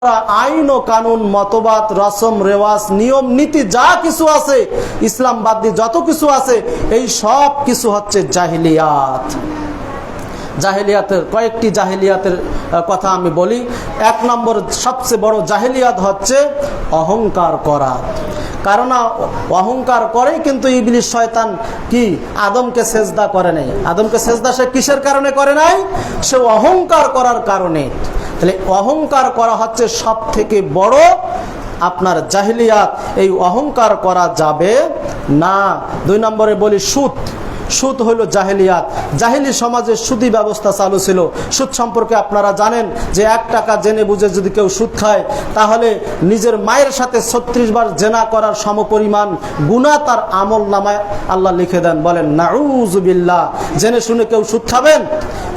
আইন ও কানুন, মতবাদ, রসম রেওয়াজ, নিয়ম নীতি যা কিছু আছে, ইসলাম বাদ দিয়ে যত কিছু আছে, এই সব কিছু হচ্ছে জাহিলিয়াত। জাহিলিয়াতের কয়েকটি জাহিলিয়াতের কথা আমি বলি। এক নম্বর সবচেয়ে বড় জাহিলিয়াত হচ্ছে অহংকার করা। কারণ অহংকার করেই কিন্তু ইবলিস শয়তান কি আদমকে সেজদা করে নাই। আদমকে সেজদা সে কিসের কারণে করে নাই? সে অহংকার করার কারণে। তাহলে অহংকার করা হচ্ছে সব থেকে বড় আপনার জাহিলিয়াত। এই অহংকার করা যাবে না। দুই নম্বরে বলি সুদ। সুদ হইল জাহিলিয়াত। জাহিলি সমাজে সুদি ব্যবস্থা চালু ছিল। সুদ সম্পর্কে আপনারা জানেন যে 1 টাকা জেনে বুঝে যদি কেউ সুদ খায়, তাহলে নিজের মায়ের সাথে 36 বার জেনা করার সমপরিমাণ গুনাহ তার আমল নামায় আল্লাহ লিখে দেন। বলেন নাউযুবিল্লাহ। জেনে শুনে কেউ সুদ খাবেন?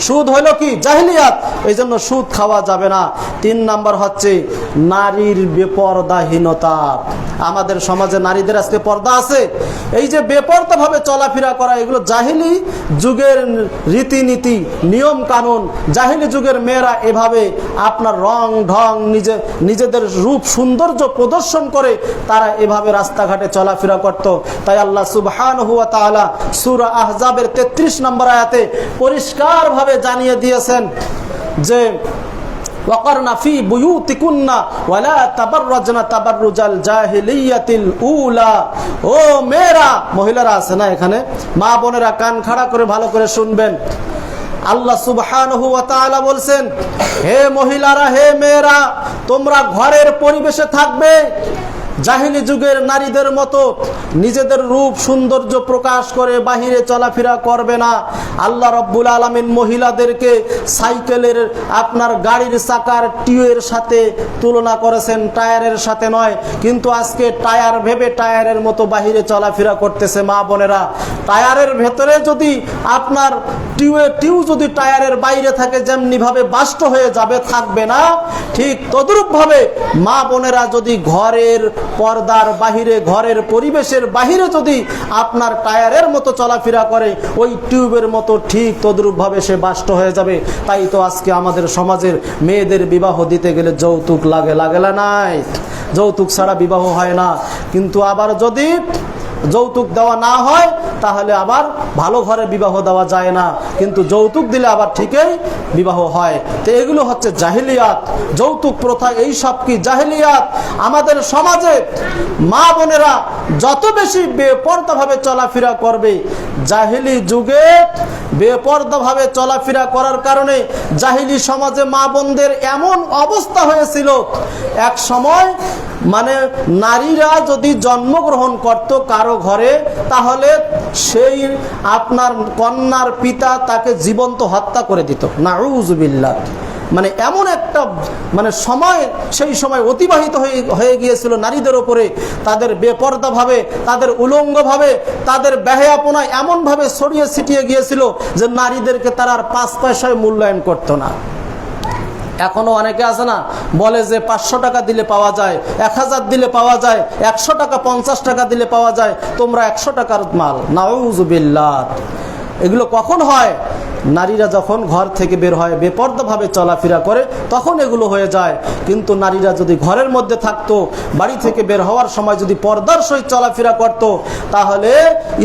সুদ হইল কি? জাহিলিয়াত। এই জন্য সুদ খাওয়া যাবে না। 3 নম্বর হচ্ছে নারীর বেপরদাহীনতা। আমাদের সমাজে নারীদের আজকে পর্দা আছে। এই যে বেপরদা ভাবে চলাফেরা করা, এগুলো জাহিলি যুগের রীতিনীতি, নিয়ম কানুন। জাহিলি যুগের মেয়েরা এভাবে আপনার রং ঢং নিজেদের রূপ সৌন্দর্য প্রদর্শন করে তারা এভাবে রাস্তাঘাটে চলাফেরা করত। তাই আল্লাহ সুবহানাহু ওয়া তাআলা সূরা আহজাবের 33 নম্বর আয়াতে পরিষ্কার ভাবে জানিয়ে দিয়েছেন যে ওয়াকারনা ফি বুয়ুতিকুন্না ওয়ালা তাবাররাজনা তাবাররুজাল জাহিলিয়াতিল উলা। ও মেয়েরা, মহিলারা আছে না এখানে, মা বোনেরা কান খাড়া করে ভালো করে শুনবেন। আল্লাহ সুবহানাহু ওয়া তাআলা বলছেন, হে মহিলারা, হে মেয়েরা, তোমরা ঘরের পরিবেশে থাকবে। জাহিলি যুগের নারীদের মতো নিজেদের রূপ সৌন্দর্য প্রকাশ করে বাহিরে চলাফেরা করবে না। আল্লাহ রাব্বুল আলামিন মহিলাদেরকে সাইকেলের আপনার গাড়ির চাকার টিউয়ের সাথে তুলনা করেছেন, টায়ারের সাথে নয়। কিন্তু আজকে টায়ার ভেবে টায়ারের মতো বাহিরে চলাফেরা করতেছে মা বোনেরা। টায়ারের ভেতরে যদি আপনার টিউ যদি টায়ারের বাইরে থাকে, যেমনি ভাবে বাষ্ট হয়ে যাবে, থাকবে না, ঠিক তদ্রূপ ভাবে মা বোনেরা যদি ঘরের পর্দার বাহিরে, ঘরের পরিবেশের বাহিরে যদি আপনার টায়ারের মতো চলাফেরা করে, ওই টিউবের মতো ঠিক তদ্রূপ ভাবে সে বাষ্ট হয়ে যাবে। তাই তো আজকে আমাদের সমাজের মেয়েদের বিবাহ দিতে গেলে যৌতুক লাগে না নাই? যৌতুক ছাড়া বিবাহ হয় না। কিন্তু আবার যদি যৌতুক দেওয়া না হয় তাহলে আবার ভালো ঘরে বিবাহ দেওয়া যায় না, কিন্তু যৌতুক দিলে আবার ঠিকই বিবাহ হয়। তো এগুলো হচ্ছে জাহিলিয়াত। যৌতুক প্রথা এই সব কি জাহিলিয়াত। আমাদের সমাজে মা বোনেরা যত বেশি বেপরদাভাবে চলাফেরা করবে, জাহিলি যুগে বেপরদাভাবে চলাফেরা করার কারণে জাহিলি সমাজে মা বোনদের এমন অবস্থা হয়েছিল, এক সময় মানে নারীরা যদি জন্মগ্রহণ করত কারো ঘরে, তাহলে সেই আপনার কন্যার পিতা তাকে জীবন্ত হত্যা করে দিত। নাউযুবিল্লাহ। মানে এমন একটা সময় সেই সময় অতিবাহিত হয়ে গিয়েছিল নারীদের ওপরে। তাদের বেপরদাভাবে, তাদের উলঙ্গভাবে, তাদের বেহায়াপনায় এমনভাবে ছড়িয়ে ছিটিয়ে গিয়েছিল যে নারীদেরকে তারা আর 5 পয়সায় মূল্যায়ন করত না। এখনো অনেকে আছে না, বলে যে 500 টাকা দিলে পাওয়া যায়, 1000 দিলে পাওয়া যায়, 100 টাকা 50 টাকা দিলে পাওয়া যায়, তোমরা 100 টাকার মাল। নাউযুবিল্লাহ। এগুলো কখন হয়? নারীরা যখন ঘর থেকে বের হয়, বেপরদাভাবে চলাফেরা করে, তখন এগুলো হয়ে যায়। কিন্তু নারীরা যদি ঘরের মধ্যে থাকতো, বাড়ি থেকে বের হওয়ার সময় যদি পর্দার সহিত চলাফেরা করত, তাহলে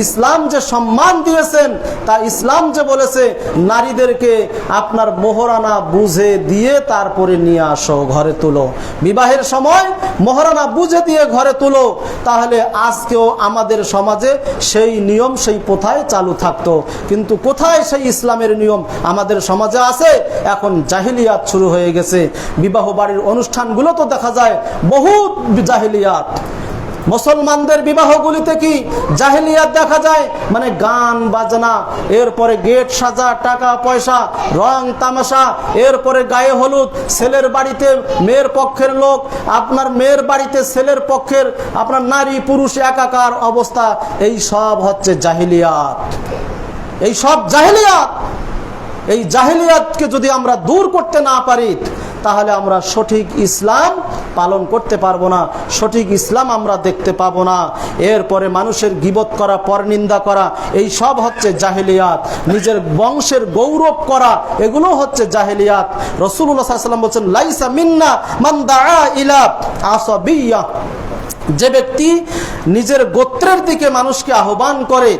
ইসলাম যে সম্মান দিয়েছেন, তা ইসলাম যে বলেছে নারীদেরকে আপনার মোহরানা বুঝে দিয়ে তারপরে নিয়ে আসো, ঘরে তুলো, বিবাহের সময় মোহরানা বুঝে দিয়ে ঘরে তুলো, তাহলে আজকেও আমাদের সমাজে সেই নিয়ম, সেই প্রথায় চালু থাকতো। কিন্তু কোথায় সেই ইসলামের নিয়ম আমাদের সমাজে আছে? এখন জাহিলিয়াত শুরু হয়ে গেছে। বিবাহ বাড়ির অনুষ্ঠানগুলো তো দেখা যায় বহুত জাহিলিয়াত। মুসলমানদের বিবাহগুলিতে কি জাহিলিয়াত দেখা যায়? মানে গান বাজনা, এরপরে গেট সাজা, টাকা পয়সা, রং তামাশা, এরপরে গায়ে হলুদ, ছেলের বাড়িতে মেয়ের পক্ষের লোক, আপনার মেয়ের বাড়িতে ছেলের পক্ষের আপনার নারী পুরুষ একাকার অবস্থা। এই সব হচ্ছে জাহিলিয়াত। এই সব জাহিলিয়াত। এই জাহিলিয়াতকে যদি আমরা দূর করতে না পারি, তাহলে আমরা সঠিক ইসলাম পালন করতে পারবো না, সঠিক ইসলাম আমরা দেখতে পাবো না। এরপরে মানুষের গীবত করা, পরনিন্দা করা, এই সব হচ্ছে জাহেলিয়াত। নিজের বংশের গৌরব করা, এগুলো হচ্ছে জাহেলিয়াত। রাসূলুল্লাহ সাল্লাল্লাহু আলাইহি ওয়াসাল্লাম বলেছেন, লাইসা মিন্না মান দাআ ইলা আসাবিয়্যাহ, যে ব্যক্তি নিজের গোত্রের দিকে মানুষকে আহ্বান করে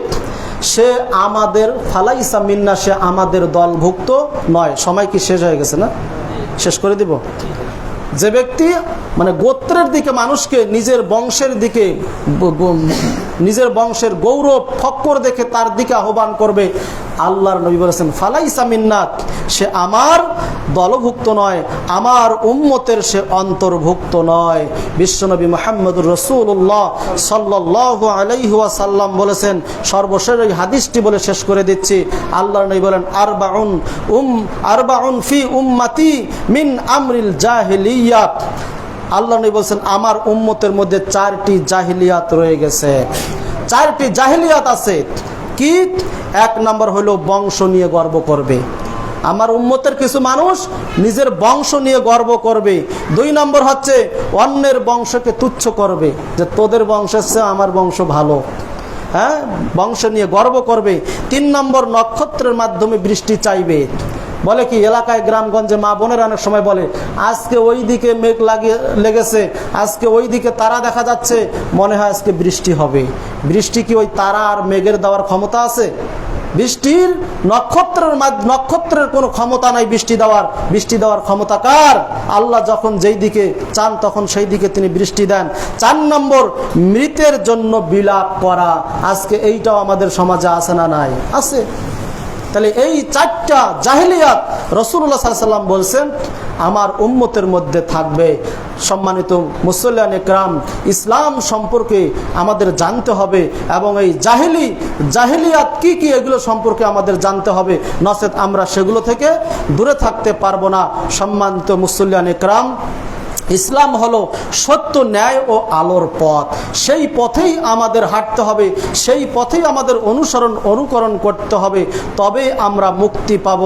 সে আমাদের, ফালাইসা মিন্না, সে আমাদের দলভুক্ত নয়। সময় কি শেষ হয়ে গেছে না? শেষ করে দিব। যে ব্যক্তি মানে গোত্রের দিকে মানুষকে নিজের বংশের দিকে, নিজের বংশের গৌরব ফক্কর দেখে তার দিকে আহ্বান করবে, আল্লাহর নবী বলেছেন ফালাইসা মিন্নাত, সে আমার দলভুক্ত নয়, আমার উম্মতের সে অন্তর্ভুক্ত নয়। বিশ্বনবী মুহাম্মদুর রাসূলুল্লাহ সাল্লাল্লাহু আলাইহি ওয়াসাল্লাম বলেছেন, সর্বশেষ এই হাদিসটি বলে শেষ করে দিচ্ছি। আল্লাহর নবী বলেন, আরবাউন ফি উম্মতি মিন আমরিল জাহিলিয়াত। আল্লাহ নবী বলছেন, আমার উম্মতের মধ্যে 4টি জাহিলিয়াত রয়ে গেছে, 4টি জাহিলিয়াত আছে। কি? 1 নম্বর হলো বংশ নিয়ে গর্ব করবে। আমার উম্মতের কিছু মানুষ নিজের বংশ নিয়ে গর্ব করবে। 2 নম্বর হচ্ছে অন্যের বংশকে তুচ্ছ করবে, যে তোদের বংশের চেয়ে আমার বংশ ভালো, হ্যাঁ, বংশ নিয়ে গর্ব করবে। 3 নম্বর নক্ষত্রের মাধ্যমে বৃষ্টি চাইবে। বলে কি, এলাকায় গ্রামগঞ্জে মা বোনের অনেক সময় বলে, আজকে ওই দিকে মেঘ লেগেছে, আজকে ওই দিকে তারা দেখা যাচ্ছে, মনে হয় আজকে বৃষ্টি হবে। বৃষ্টি কি ওই তারা আর মেঘের দেওয়ার ক্ষমতা আছে? বৃষ্টির নক্ষত্রের কোনো ক্ষমতা নাই বৃষ্টি দেওয়ার ক্ষমতা কার? আল্লাহ যখন যেই দিকে চান তখন সেই দিকে তিনি বৃষ্টি দেন। 4 নম্বর মৃতের জন্য বিলাপ করা। আজকে এইটাও আমাদের সমাজে আছে না নাই? আছে। তাহলে এই 4টা জাহেলিয়াত রাসূলুল্লাহ সাল্লাল্লাহু আলাইহি ওয়াসাল্লাম বলছেন আমার উম্মতের মধ্যে থাকবে। সম্মানিত মুসল্লিয়ান ইকরাম, ইসলাম সম্পর্কে আমাদের জানতে হবে এবং এই জাহেলিয়াত কি কি এগুলো সম্পর্কে আমাদের জানতে হবে, নচেত আমরা সেগুলো থেকে দূরে থাকতে পারবো না। সম্মানিত মুসল্লিয়ান ইকরাম, ইসলাম হলো সত্য, ন্যায় ও আলোর পথ। সেই পথেই আমাদের হাঁটতে হবে, সেই পথেই আমাদের অনুকরণ করতে হবে, তবে আমরা মুক্তি পাব।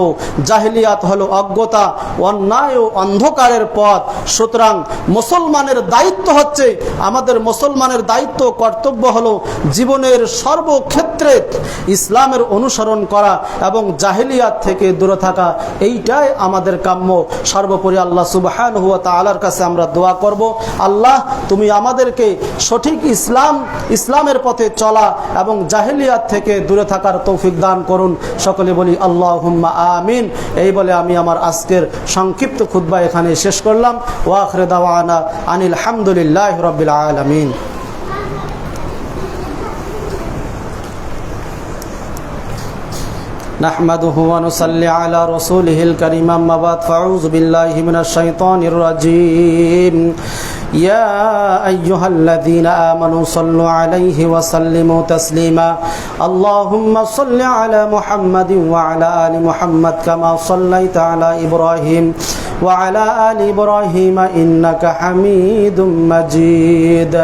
জাহেলিয়াত হলো অজ্ঞতা, অন্যায় ও অন্ধকারের পথ। সুতরাং মুসলমানের দায়িত্ব হচ্ছে, আমাদের মুসলমানের দায়িত্ব কর্তব্য হলো জীবনের সর্বক্ষেত্রে ইসলামের অনুসরণ করা এবং জাহেলিয়াত থেকে দূরে থাকা। এইটাই আমাদের কাম্য। সর্বোপরি আল্লাহ সুবহানাহু ওয়া তাআলার কাছে আমরা দোয়া করব, আল্লাহ তুমি আমাদেরকে সঠিক ইসলামের পথে চলা এবং জাহেলিয়াত থেকে দূরে থাকার তৌফিক দান করুন। সকলে বলি আল্লাহুম্মা আমিন। এই বলে আমি আমার আজকের সংক্ষিপ্ত খুতবা এখানে শেষ করলাম। ওয়া আখিরু দাওয়ানা আনিল হামদুলিল্লাহি রাব্বিল আলামিন। نحمده ونصلي على رسوله الكريم أما بعد فأعوذ بالله من الشيطان الرجيم يا أيها الذين آمنوا صلوا عليه وسلموا تسليما اللهم صل على محمد وعلى آل محمد كما صليت على إبراهيم وعلى آل إبراهيم إنك حميد مجيد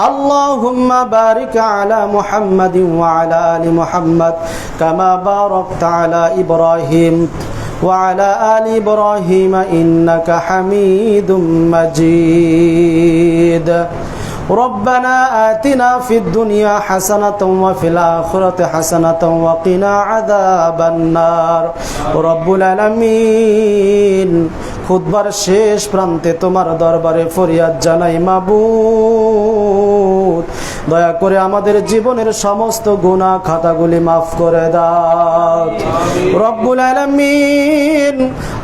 اللهم بارك على محمد وعلى آل محمد كما باركت على إبراهيم وعلى آل إبراهيم إنك حميد مجيد ربنا آتنا في الدنيا حسنة وفي الآخرة حسنة وقنا عذاب النار رب العالمين খুতবার শেষ প্রান্তে তোমার দরবারে ফরিয়াদ জানাই মাবুদ, দয়া করে আমাদের জীবনের সমস্ত গুনাহ খাতাগুলি মাফ করে দাও রব্বুল আলামিন।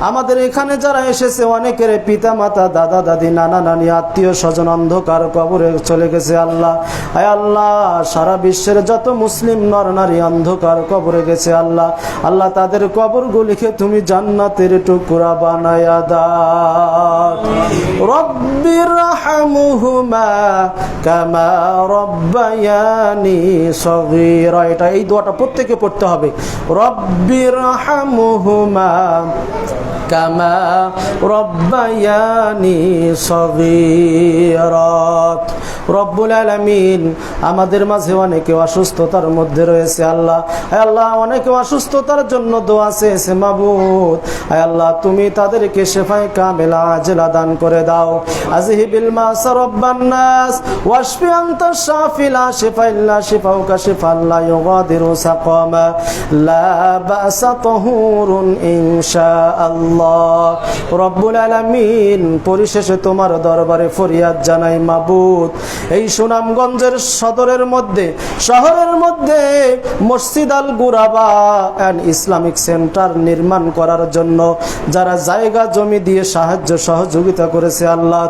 আমাদের এখানে যারা এসেছে অনেকের পিতা মাতা, দাদা দাদি, নানা নানি, আত্মীয় স্বজন অন্ধকার কবরে চলে গেছে। আল্লাহ, আয় আল্লাহ, সারা বিশ্বের যত মুসলিম নর নারী অন্ধকার কবরে গেছে আল্লাহ, আল্লাহ তাদের কবরগুলিকে তুমি জান্নাতের টুকরা বানায়া দাও। রব্বিরহামহুমা কামা রব্বায়ানি সগীরা। এটা এই দোয়াটা প্রত্যেকে পড়তে হবে। রব্বিরহামহুমা কামা রব্বায়ানি সগীরা। রব্বুল আলামিন আমাদের মাঝে অনেকে অসুস্থতার মধ্যে রয়েছে আল্লাহ। আয় আল্লাহ, অনেকে অসুস্থতার জন্য দোয়া চেয়েছে মাবুদ। আয় আল্লাহ, তুমি তাদেরকে শিফায়ে কামিলা আজলা দান করে দাও। আযহিবিল মাসা রাব্বান নাস ওয়াশফি আনতা শাফি লা শিফা ইল্লা শিফাউকা শিফান লা ইউগাদিরু সাকামা লা বাসা তাহুরুন ইনশাআল্লাহ। রব্বুল আলামিন, পরিশেষে তোমার দরবারে ফরিয়াদ জানাই মাবুদ, এই সুনামগঞ্জের সদরের মধ্যে, শহরের মধ্যে মসজিদ আল গুরাবা এন্ড ইসলামিক সেন্টার নির্মাণ করার জন্য যারা জায়গা জমি দিয়ে সাহায্য সহযোগিতা করেছে আল্লাহ,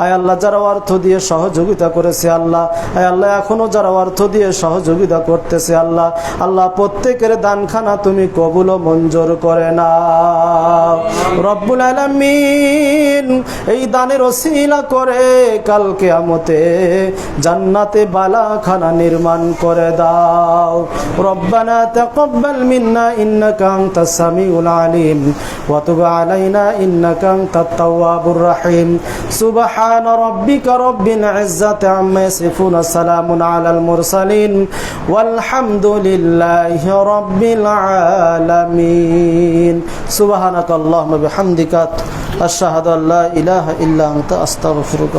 আয় আল্লাহ, যারা অর্থ দিয়ে সহযোগিতা করেছে আল্লাহ, আয় আল্লাহ, এখনো যারা অর্থ দিয়ে সহযোগিতা করতেছে আল্লাহ, আল্লাহ প্রত্যেকের দানখানা তুমি কবুল ও মঞ্জুর করে নাও। রব্বুল আলামিন, এই দানের ওসিলা করে কাল কিয়ামতে জান্নাতে বালাখানা নির্মাণ করে দাও। রব্বানা তাকাব্বাল মিন্না ইন্নাকা আনতাস সামিউল আলিম ওয়া তুব আলাইনা ইন্নাকা আনতাত তাওয়াবুর রহিম। সুবহানা রাব্বিকা রাব্বিল ইজ্জাতি আম্মা ইয়াসিফুন, সালামুন আলাল মুরসালিন ওয়ালহামদুলিল্লাহি রাব্বিল আলামিন। সুবহানাকাল্লাহুম্মা বিহামদিকা আশহাদু আল্লা ইলাহা ইল্লা আনতা আস্তাগফিরুকা।